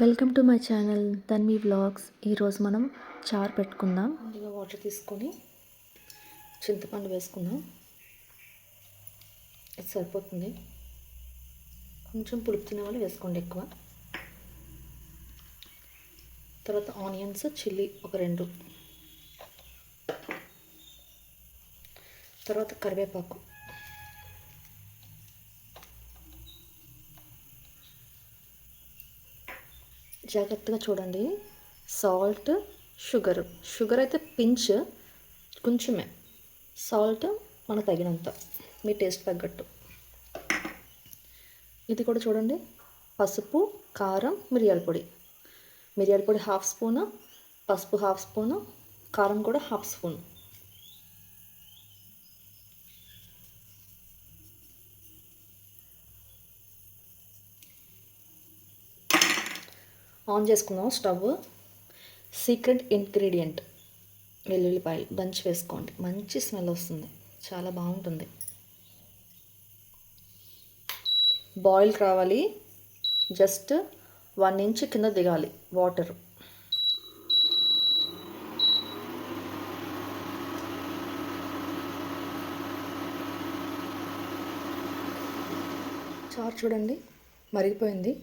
Welcome to my channel Dhanvi vlogs. ఈరోజు మనం చారు పెట్టుకుందాం. ముందుగా వాటర్ తీసుకొని చింతపండు వేసుకుందాం. ఇది సరిపోతుంది. కొంచెం పులుపు తినే వాళ్ళు వేసుకోండి ఎక్కువ. తర్వాత ఆనియన్స్, చిల్లీ ఒక 2, తర్వాత కరివేపాకు, జాగ్రత్తగా చూడండి. సాల్ట్, షుగర్ అయితే పించ్ కొంచెమే, సాల్ట్ మనకు తగినంత, మీ టేస్ట్ తగ్గట్టు. ఇది కూడా చూడండి. పసుపు, కారం, మిరియాల పొడి 1/2 స్పూను, పసుపు 1/2 స్పూను, కారం కూడా 1/2 స్పూన్. ఆన్ చేసుకుందాం స్టవ్. సీక్రెట్ ఇంగ్రీడియంట్ వెల్లుల్లిపాయలు దంచి వేసుకోండి. మంచి స్మెల్ వస్తుంది, చాలా బాగుంటుంది. బాయిల్ రావాలి, జస్ట్ 1 ఇంచ్ కింద దిగాలి వాటర్. చారు చూడండి మరిగిపోయింది.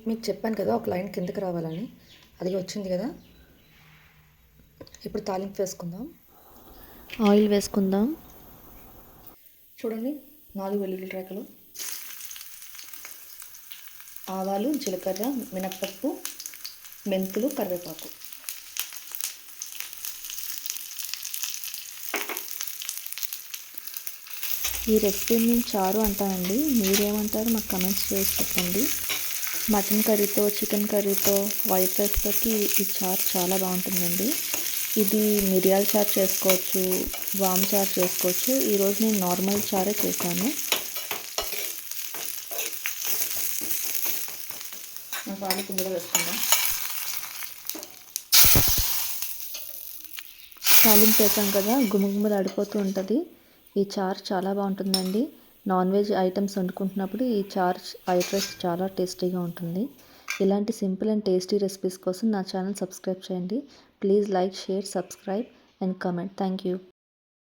మీకు చెప్పాను కదా ఒక లైన్ కిందకి రావాలని, అది వచ్చింది కదా. ఇప్పుడు తాలింపు వేసుకుందాం. ఆయిల్ వేసుకుందాం. చూడండి 4 వెల్లుల్లి రేఖలు, ఆవాలు, జీలకర్ర, మినప్పప్పు, మెంతులు, కరివేపాకు. ఈ రెసిపీని నేను చారు అంటానండి, మీరేమంటారు మాకు కమెంట్స్ చేసి చెప్పండి. మటన్ కర్రీతో, చికెన్ కర్రీతో, వైట్ రైస్లోకి ఈ చారు చాలా బాగుంటుందండి. ఇది మిరియాల చారు చేసుకోవచ్చు, వామ్ చారు చేసుకోవచ్చు. ఈరోజు నేను నార్మల్ చారే చేశాను. తాలింపు కూడా వేసుకుందాం. తాలింపు వేసాం కదా, గుమగుమలు ఆడిపోతూ ఉంటుంది. ఈ చారు చాలా బాగుంటుందండి. నాన్ వెజ్ ఐటమ్స్ వండుకుంటున్నప్పుడు ఈ చారు వైట్ రైస్ చాలా టేస్టీగా ఉంటుంది. ఇలాంటి సింపుల్ అండ్ టేస్టీ రెసిపీస్ కోసం నా ఛానల్ సబ్స్క్రైబ్ చేయండి. Please like, share, subscribe and comment. Thank you.